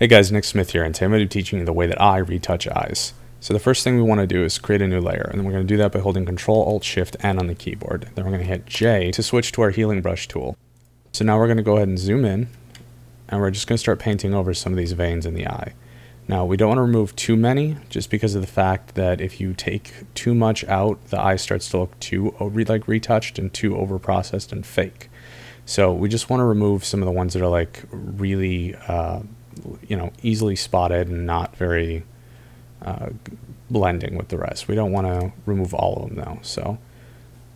Hey guys, Nick Smith here, and today I'm going to be teaching you the way that I retouch eyes. So the first thing we want to do is create a new layer, and then we're going to do that by holding Control-Alt-Shift-N on the keyboard. Then we're going to hit J to switch to our healing brush tool. So now we're going to go ahead and zoom in, and we're just going to start painting over some of these veins in the eye. Now we don't want to remove too many, just because of the fact that if you take too much out, the eye starts to look too retouched and too over-processed and fake. So we just want to remove some of the ones that are like really easily spotted and not very blending with the rest. We don't want to remove all of them though. So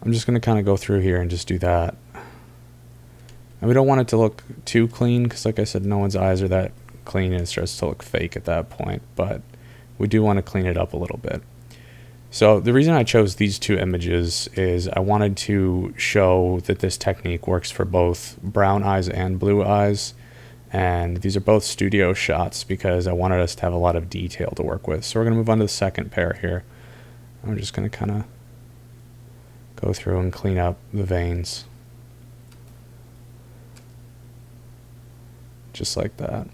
I'm just going to kind of go through here and just do that. And we don't want it to look too clean because, like I said, no one's eyes are that clean and it starts to look fake at that point. But we do want to clean it up a little bit. So the reason I chose these two images is I wanted to show that this technique works for both brown eyes and blue eyes. And these are both studio shots because I wanted us to have a lot of detail to work with. So we're going to move on to the second pair here. I'm just going to kind of go through and clean up the veins. Just like that.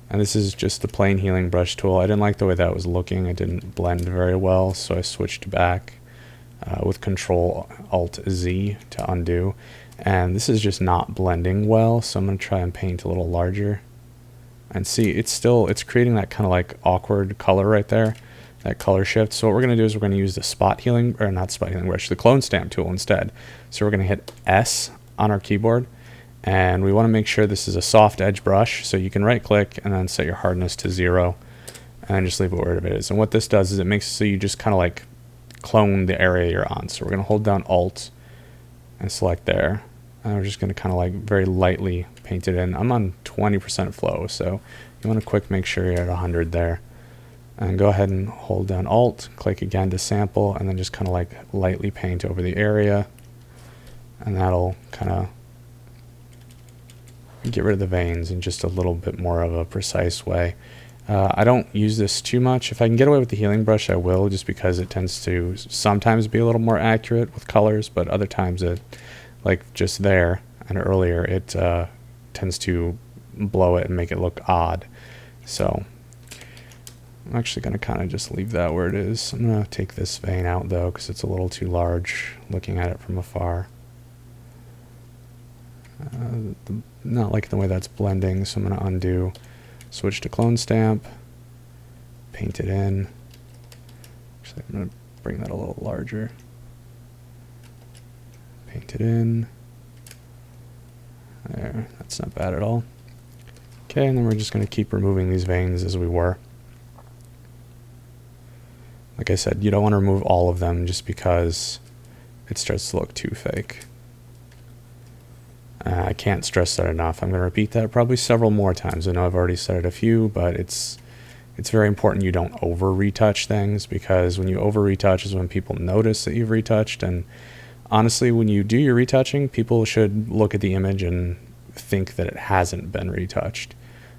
And this is just the plain healing brush tool. I didn't like the way that was looking. It didn't blend very well, so I switched back with Control-Alt-Z to undo. And this is just not blending well, so I'm going to try and paint a little larger. And see, it's creating that kind of like awkward color right there, that color shift. So what we're going to do is we're going to use the the clone stamp tool instead. So we're going to hit S on our keyboard. And we want to make sure this is a soft edge brush, so you can right click and then set your hardness to 0 and then just leave it where it is. And what this does is it makes it so you just kind of like clone the area you're on. So we're going to hold down Alt and select there, and we're just going to kind of like very lightly paint it in. I'm on 20% flow, so you want to make sure you're at 100 there, and go ahead and hold down Alt, click again to sample, and then just kind of like lightly paint over the area, and that'll kind of get rid of the veins in just a little bit more of a precise way. I don't use this too much. If I can get away with the healing brush, I will, just because it tends to sometimes be a little more accurate with colors, but other times it, like just there and earlier, it tends to blow it and make it look odd. So I'm actually going to kind of just leave that where it is. I'm going to take this vein out though, because it's a little too large looking at it from afar. Not liking the way that's blending, so I'm going to undo, switch to clone stamp, paint it in. Actually, I'm going to bring that a little larger. Paint it in. There, that's not bad at all. Okay, and then we're just going to keep removing these veins as we were. Like I said, you don't want to remove all of them just because it starts to look too fake. I can't stress that enough. I'm going to repeat that probably several more times. I know I've already said it a few, but it's very important you don't over-retouch things, because when you over-retouch is when people notice that you've retouched. And honestly, when you do your retouching, people should look at the image and think that it hasn't been retouched.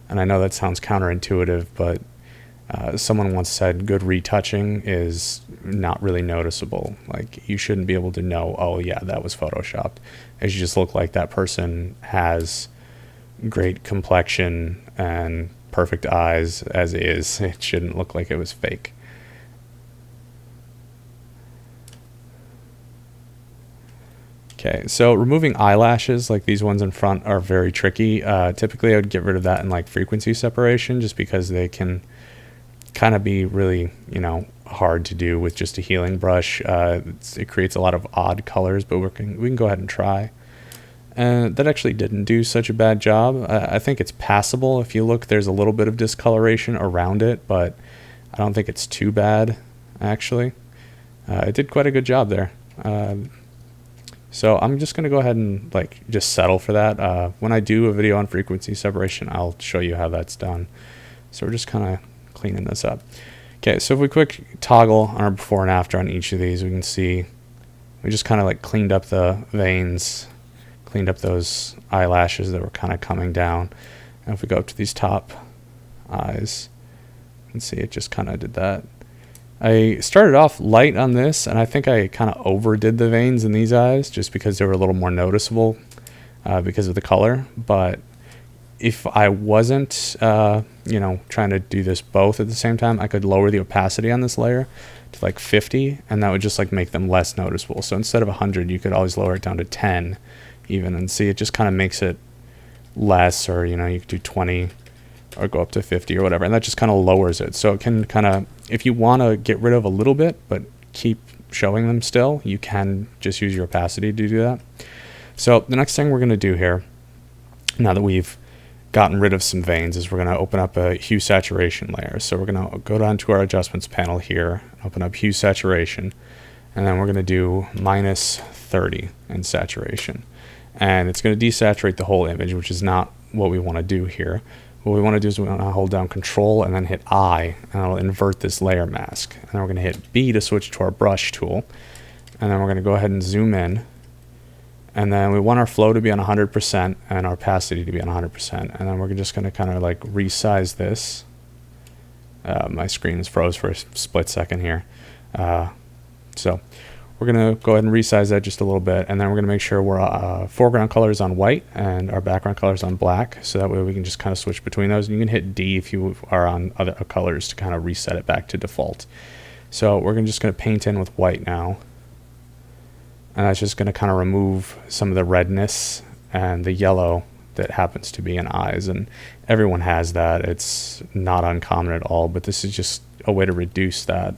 And I know that sounds counterintuitive, but someone once said good retouching is not really noticeable. Like, you shouldn't be able to know, oh yeah, that was photoshopped. It should just look like that person has great complexion and perfect eyes as is. It shouldn't look like it was fake. Okay, so removing eyelashes like these ones in front are very tricky. Typically I would get rid of that in like frequency separation, just because they can kind of be really, hard to do with just a healing brush. It creates a lot of odd colors, but we can go ahead and try. And that actually didn't do such a bad job. I think it's passable. If you look, there's a little bit of discoloration around it, but I don't think it's too bad, actually. It did quite a good job there. So I'm just going to go ahead and just settle for that. When I do a video on frequency separation, I'll show you how that's done. So we're just kind of cleaning this up. Okay, so if we quick toggle on our before and after on each of these, we can see we just kind of cleaned up the veins, cleaned up those eyelashes that were kind of coming down. And if we go up to these top eyes, you can see it just kind of did that. I started off light on this, and I think I kind of overdid the veins in these eyes just because they were a little more noticeable because of the color. But if I wasn't, you know, trying to do this both at the same time, I could lower the opacity on this layer to like 50, and that would just like make them less noticeable. So instead of 100, you could always lower it down to 10 even, and see, it just kind of makes it less, or, you know, you could do 20 or go up to 50 or whatever, and that just kind of lowers it. So it can kind of, if you want to get rid of a little bit but keep showing them still, you can just use your opacity to do that. So the next thing we're going to do here, now that we've gotten rid of some veins, is we're going to open up a hue saturation layer. So we're going to go down to our adjustments panel here, open up hue saturation, and then we're going to do -30 in saturation. And it's going to desaturate the whole image, which is not what we want to do here. What we want to do is we want to hold down Control and then hit I, and it'll invert this layer mask. And then we're going to hit B to switch to our brush tool. And then we're going to go ahead and zoom in. And then we want our flow to be on 100% and our opacity to be on 100%. And then we're just going to kind of like resize this. My screen is froze for a split second here. So we're going to go ahead and resize that just a little bit. And then we're going to make sure our foreground color is on white and our background color is on black. So that way we can just kind of switch between those. And you can hit D if you are on other colors to kind of reset it back to default. So we're just going to paint in with white now. And that's just going to kind of remove some of the redness and the yellow that happens to be in eyes. And everyone has that. It's not uncommon at all, but this is just a way to reduce that.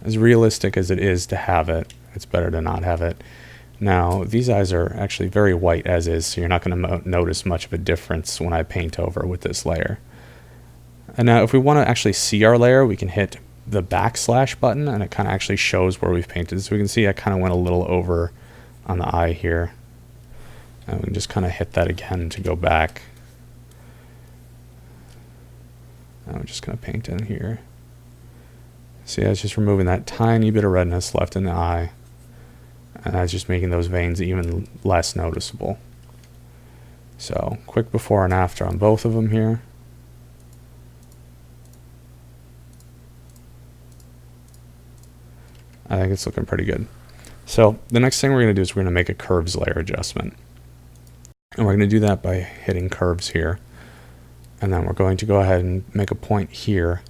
As realistic as it is to have it, it's better to not have it. Now, these eyes are actually very white as is, so you're not going to notice much of a difference when I paint over with this layer. And now if we want to actually see our layer, we can hit the backslash button, and it kind of actually shows where we've painted. So we can see I kind of went a little over on the eye here. And we can just kind of hit that again to go back. And I'm just going to paint in here. See, I was just removing that tiny bit of redness left in the eye. And that's just making those veins even less noticeable. So, quick before and after on both of them here. I think it's looking pretty good. So, the next thing we're going to do is we're going to make a curves layer adjustment. And we're going to do that by hitting curves here. And then we're going to go ahead and make a point here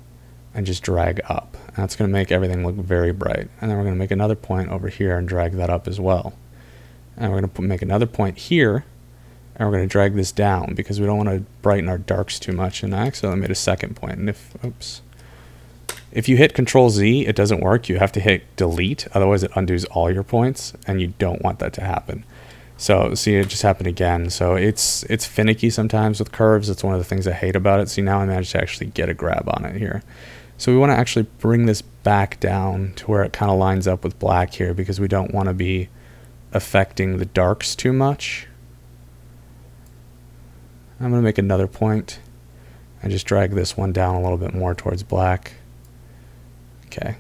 and just drag up. And that's going to make everything look very bright. And then we're going to make another point over here and drag that up as well. And we're going to make another point here, and we're going to drag this down because we don't want to brighten our darks too much. And I accidentally made a second point. And if you hit Control Z, it doesn't work. You have to hit Delete, otherwise it undoes all your points, and you don't want that to happen. So see, it just happened again. So it's finicky sometimes with curves. It's one of the things I hate about it. See, now I managed to actually get a grab on it here. So we want to actually bring this back down to where it kind of lines up with black here, because we don't want to be affecting the darks too much. I'm going to make another point and just drag this one down a little bit more towards black. Okay.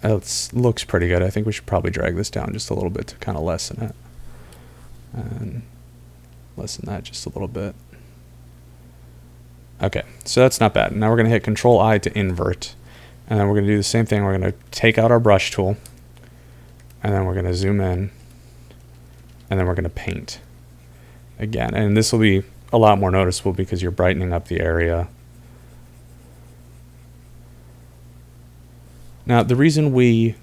That looks pretty good. I think we should probably drag this down just a little bit to kind of lessen it. And lessen that just a little bit. Okay, so that's not bad. Now we're going to hit Control I to invert. And then we're going to do the same thing. We're going to take out our brush tool. And then we're going to zoom in. And then we're going to paint again. And this will be a lot more noticeable because you're brightening up the area. Now, the reason we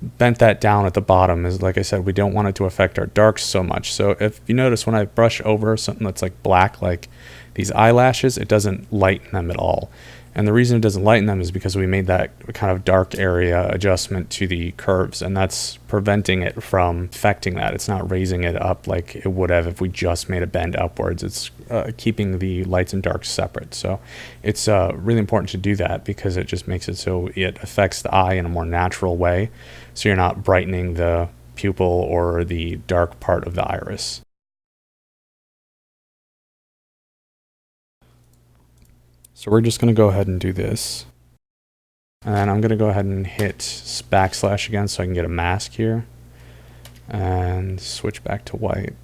bent that down at the bottom is, like I said, we don't want it to affect our darks so much. So if you notice, when I brush over something that's like black, like these eyelashes, it doesn't lighten them at all. And the reason it doesn't lighten them is because we made that kind of dark area adjustment to the curves, and that's preventing it from affecting that. It's not raising it up like it would have if we just made a bend upwards. It's keeping the lights and darks separate. So it's really important to do that because it just makes it so it affects the eye in a more natural way. So you're not brightening the pupil or the dark part of the iris. So we're just going to go ahead and do this. And I'm going to go ahead and hit backslash again so I can get a mask here. And switch back to white.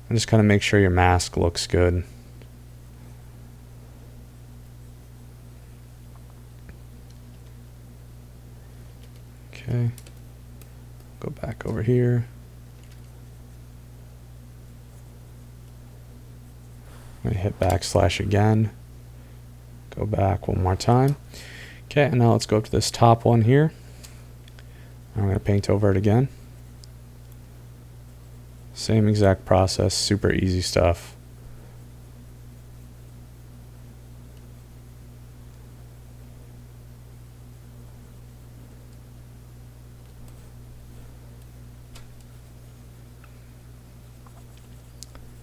And just kind of make sure your mask looks good. Okay, go back over here. I'm going to hit backslash again. Go back one more time. Okay, and now let's go up to this top one here. I'm going to paint over it again. Same exact process, super easy stuff.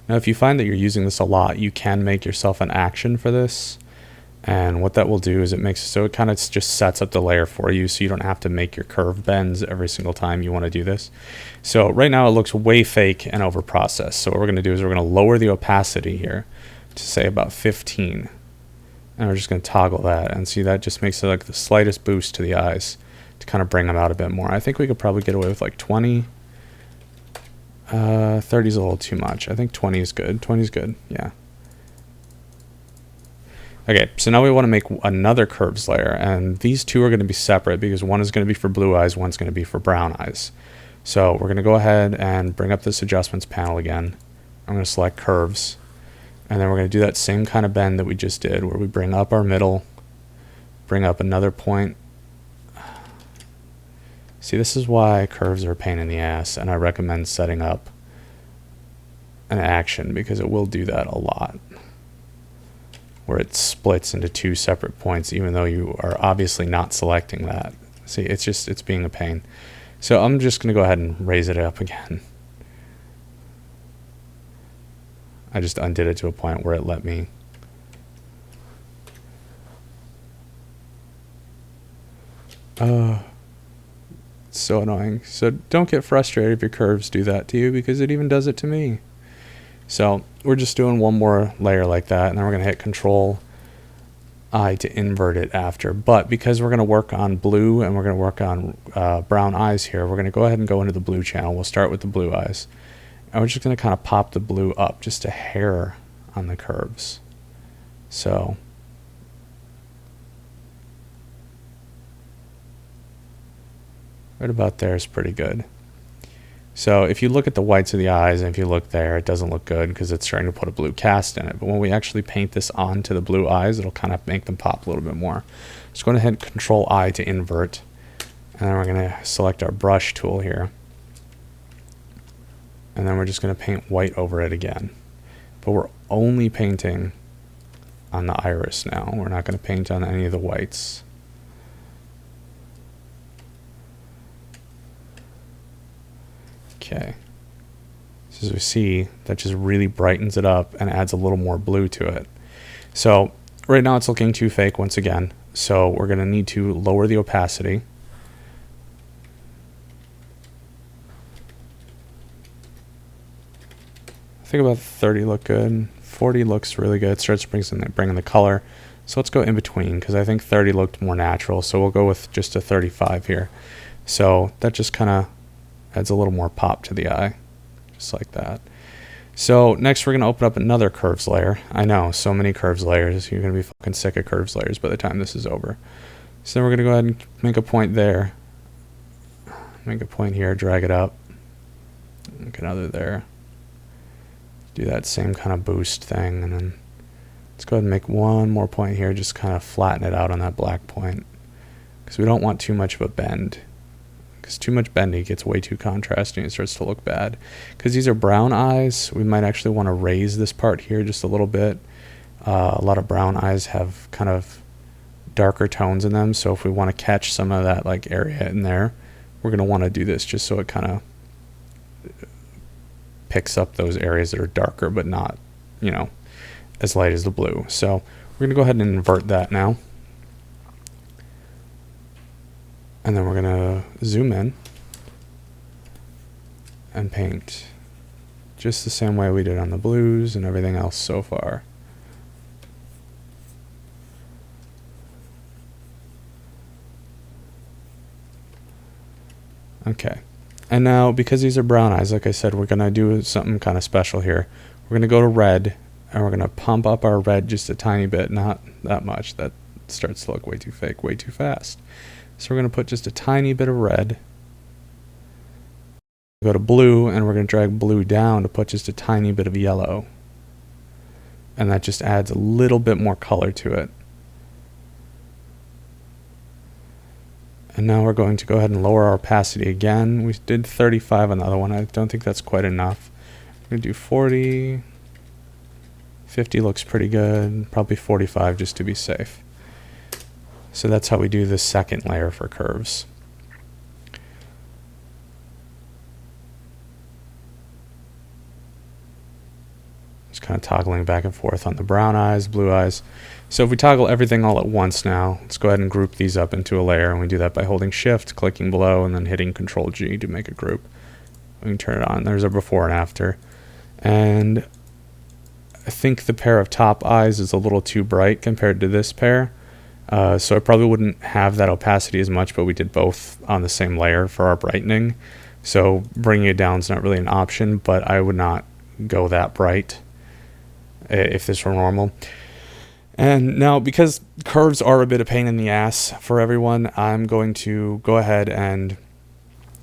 Now if you find that you're using this a lot, you can make yourself an action for this. And what that will do is it makes so it kind of just sets up the layer for you, so you don't have to make your curve bends every single time you want to do this. So right now it looks way fake and over processed. So what we're going to do is we're going to lower the opacity here to say about 15. And we're just going to toggle that, and see that just makes it like the slightest boost to the eyes to kind of bring them out a bit more. I think we could probably get away with like 20. 30 is a little too much. I think 20 is good. 20 is good, yeah. Okay, so now we want to make another curves layer, and these two are going to be separate because one is going to be for blue eyes, one's going to be for brown eyes. So we're going to go ahead and bring up this adjustments panel again. I'm going to select curves, and then we're going to do that same kind of bend that we just did, where we bring up our middle, bring up another point. See, this is why curves are a pain in the ass, and I recommend setting up an action because it will do that a lot, where it splits into two separate points even though you are obviously not selecting that. See, it's being a pain. So I'm just going to go ahead and raise it up again. I just undid it to a point where it let me. It's so annoying. So don't get frustrated if your curves do that to you, because it even does it to me. So we're just doing one more layer like that, and then we're going to hit Control-I to invert it after. But because we're going to work on blue and we're going to work on brown eyes here, we're going to go ahead and go into the blue channel. We'll start with the blue eyes. And we're just going to kind of pop the blue up just a hair on the curves. So right about there is pretty good. So if you look at the whites of the eyes, and if you look there, it doesn't look good because it's starting to put a blue cast in it. But when we actually paint this onto the blue eyes, it'll kind of make them pop a little bit more. Just go ahead and Control-I to invert. And then we're going to select our brush tool here. And then we're just going to paint white over it again. But we're only painting on the iris now. We're not going to paint on any of the whites. Okay, so as we see, that just really brightens it up and adds a little more blue to it. So right now it's looking too fake once again, so we're going to need to lower the opacity. I think about 30 look good, 40 looks really good, it starts bringing the color. So let's go in between, because I think 30 looked more natural, so we'll go with just a 35 here. So that just kind of adds a little more pop to the eye, just like that. So next we're going to open up another curves layer. I know, so many curves layers. You're going to be fucking sick of curves layers by the time this is over. So then we're going to go ahead and make a point there. Make a point here, drag it up. Make another there. Do that same kind of boost thing, and then let's go ahead and make one more point here, just kind of flatten it out on that black point, because we don't want too much of a bend. Because too much bending gets way too contrasting, it starts to look bad. Because these are brown eyes, we might actually want to raise this part here just a little bit. A lot of brown eyes have kind of darker tones in them, so if we want to catch some of that like area in there, we're going to want to do this just so it kind of picks up those areas that are darker but not, you know, as light as the blue. So we're going to go ahead and invert that now. And then we're going to zoom in and paint just the same way we did on the blues and everything else so far. Okay. And now, because these are brown eyes, like I said, we're going to do something kind of special here. We're going to go to red, and we're going to pump up our red just a tiny bit, not that much. That starts to look way too fake, way too fast. So we're going to put just a tiny bit of red. Go to blue, and we're going to drag blue down to put just a tiny bit of yellow. And that just adds a little bit more color to it. And now we're going to go ahead and lower our opacity again. We did 35 on the other one. I don't think that's quite enough. We're going to do 40. 50 looks pretty good. Probably 45 just to be safe. So that's how we do the second layer for curves. Just kind of toggling back and forth on the brown eyes, blue eyes. So if we toggle everything all at once now, let's go ahead and group these up into a layer, and we do that by holding Shift, clicking below, and then hitting Control G to make a group. We can turn it on. There's our before and after. And I think the pair of top eyes is a little too bright compared to this pair. So I probably wouldn't have that opacity as much, but we did both on the same layer for our brightening. So bringing it down is not really an option, but I would not go that bright if this were normal. And now, because curves are a bit of pain in the ass for everyone, I'm going to go ahead and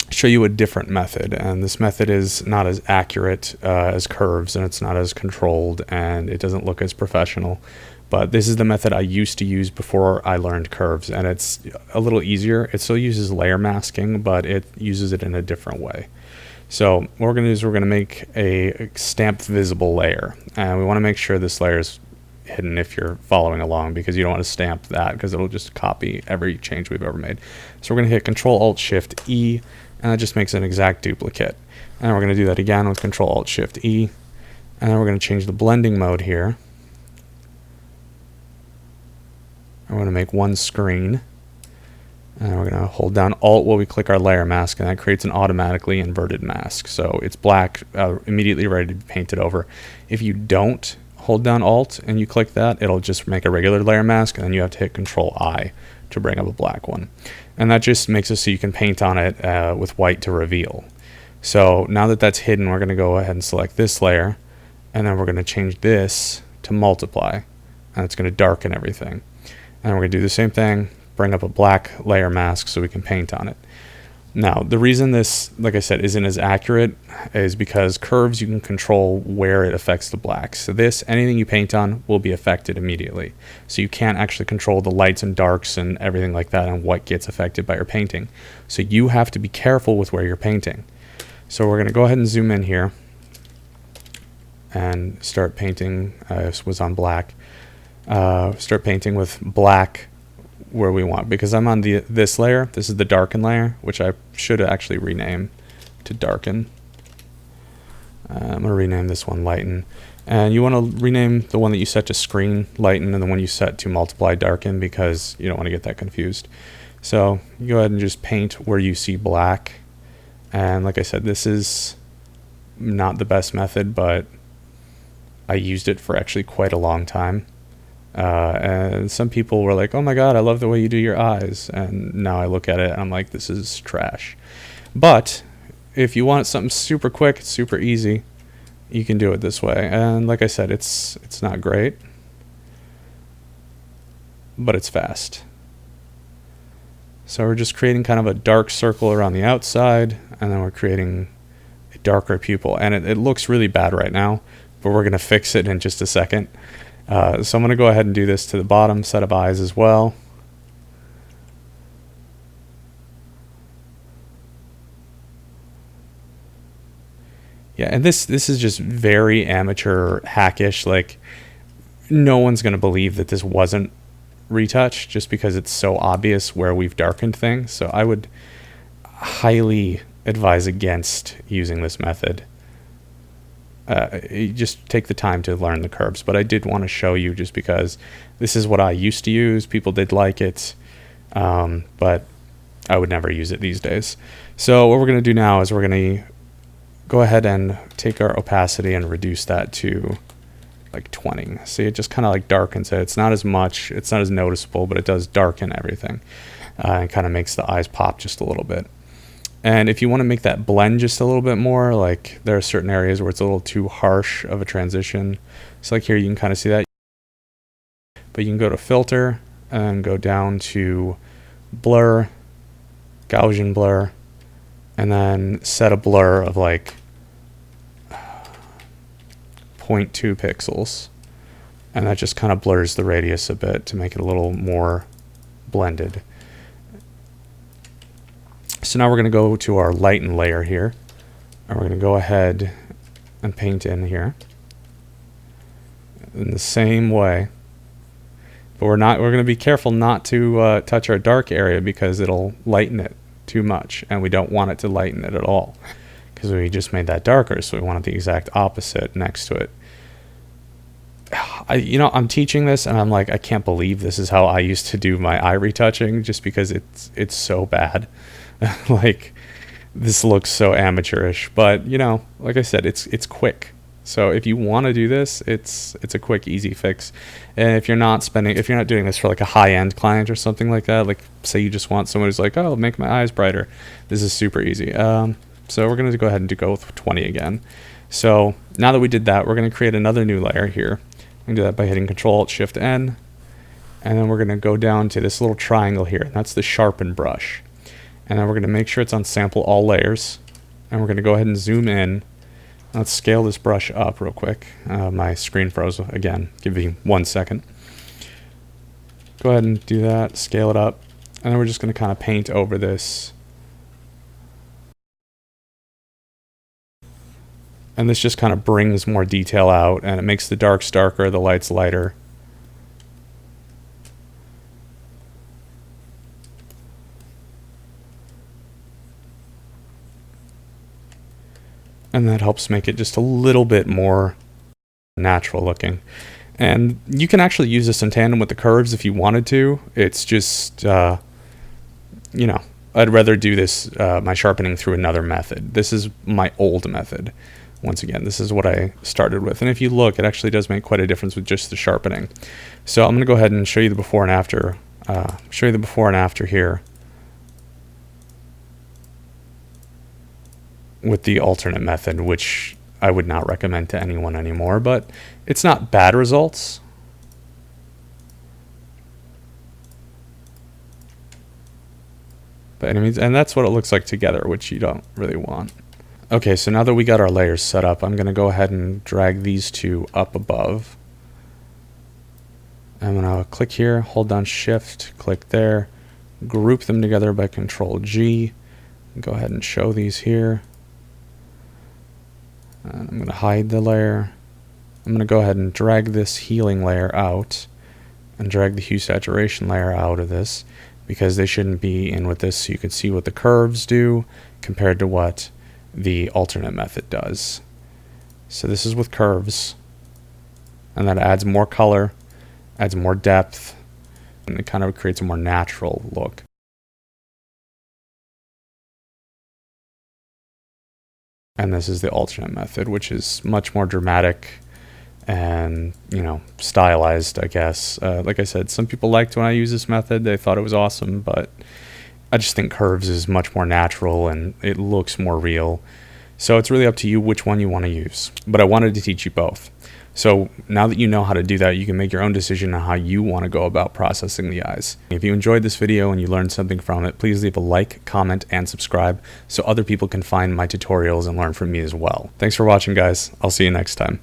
show you a different method. And this method is not as accurate as curves, and it's not as controlled, and it doesn't look as professional. But this is the method I used to use before I learned curves, and it's a little easier. It still uses layer masking, but it uses it in a different way. So what we're going to do is we're going to make a stamped visible layer, and we want to make sure this layer is hidden if you're following along, because you don't want to stamp that because it'll just copy every change we've ever made. So we're going to hit Control-Alt-Shift-E, and that just makes an exact duplicate. And we're going to do that again with Control-Alt-Shift-E, and then we're going to change the blending mode here. I'm going to make one screen, and we're going to hold down Alt while we click our layer mask, and that creates an automatically inverted mask. So it's black, immediately ready to be painted over. If you don't hold down Alt and you click that, it'll just make a regular layer mask, and then you have to hit Control-I to bring up a black one. And that just makes it so you can paint on it with white to reveal. So now that that's hidden, we're going to go ahead and select this layer, and then we're going to change this to multiply, and it's going to darken everything. And we're going to do the same thing, bring up a black layer mask so we can paint on it. Now, the reason this, like I said, isn't as accurate is because curves, you can control where it affects the blacks. So this, anything you paint on will be affected immediately. So you can't actually control the lights and darks and everything like that and what gets affected by your painting. So you have to be careful with where you're painting. So we're going to go ahead and zoom in here and start painting. This was on black. Start painting with black where we want, because I'm on this layer. This is the darken layer, which I should actually rename to darken. I'm going to rename this one lighten, and you want to rename the one that you set to screen lighten and the one you set to multiply darken, because you don't want to get that confused. So you go ahead and just paint where you see black, and like I said, this is not the best method, but I used it for actually quite a long time. And some people were like, oh my god, I love the way you do your eyes, and now I look at it and I'm like, this is trash. But if you want something super quick, super easy, you can do it this way. And like I said, it's not great, but it's fast. So we're just creating kind of a dark circle around the outside, and then we're creating a darker pupil, and it looks really bad right now, but we're going to fix it in just a second. So I'm going to go ahead and do this to the bottom set of eyes as well. Yeah, and this is just very amateur hackish. Like, no one's going to believe that this wasn't retouch just because it's so obvious where we've darkened things. So I would highly advise against using this method. You just take the time to learn the curves, but I did want to show you just because this is what I used to use. People did like it, but I would never use it these days. So what we're going to do now is we're going to go ahead and take our opacity and reduce that to like 20. See, it just kind of like darkens it. It's not as much, it's not as noticeable, but it does darken everything, and kind of makes the eyes pop just a little bit. And if you want to make that blend just a little bit more, like there are certain areas where it's a little too harsh of a transition. So like here, you can kind of see that. But you can go to filter and go down to blur Gaussian blur, and then set a blur of like 0.2 pixels. And that just kind of blurs the radius a bit to make it a little more blended. So now we're going to go to our lighten layer here, and we're going to go ahead and paint in here in the same way. But we're going to be careful not to touch our dark area, because it'll lighten it too much, and we don't want it to lighten it at all, because we just made that darker, so we wanted the exact opposite next to it. I'm teaching this and I'm like, I can't believe this is how I used to do my eye retouching, just because it's so bad. Like, this looks so amateurish, but like I said, it's quick. So if you want to do this, it's a quick, easy fix. And if you're not doing this for like a high-end client or something like that, like say you just want someone who's like, oh, make my eyes brighter, this is super easy. So we're going to go ahead and go with 20 again. So now that we did that, we're going to create another new layer here. We can do that by hitting Control-Alt-Shift-N, and then we're going to go down to this little triangle here, and that's the sharpen brush. And then we're going to make sure it's on sample all layers, and we're going to go ahead and zoom in. Let's scale this brush up real quick. My screen froze again. Give me 1 second. Go ahead and do that, scale it up, and then we're just going to kind of paint over this. And this just kind of brings more detail out, and it makes the darks darker, the lights lighter. And that helps make it just a little bit more natural looking. And you can actually use this in tandem with the curves if you wanted to. It's just, I'd rather do this, my sharpening through another method. This is my old method. Once again, this is what I started with. And if you look, it actually does make quite a difference with just the sharpening. So I'm going to go ahead and show you the before and after. Here with the alternate method, which I would not recommend to anyone anymore, but it's not bad results. But anyways, and that's what it looks like together, which you don't really want. Okay, so now that we got our layers set up, I'm going to go ahead and drag these two up above. I'm going to click here, hold down Shift, click there, group them together by Control-G. Go ahead and show these here. And I'm going to hide the layer. I'm going to go ahead and drag this healing layer out and drag the hue saturation layer out of this, because they shouldn't be in with this, so you can see what the curves do compared to what the alternate method does. So this is with curves, and that adds more color, adds more depth, and it kind of creates a more natural look. And this is the alternate method, which is much more dramatic and, stylized, I guess. Like I said, some people liked when I used this method. They thought it was awesome, but I just think curves is much more natural and it looks more real. So it's really up to you which one you want to use. But I wanted to teach you both. So now that you know how to do that, you can make your own decision on how you want to go about processing the eyes. If you enjoyed this video and you learned something from it, please leave a like, comment, and subscribe so other people can find my tutorials and learn from me as well. Thanks for watching, guys. I'll see you next time.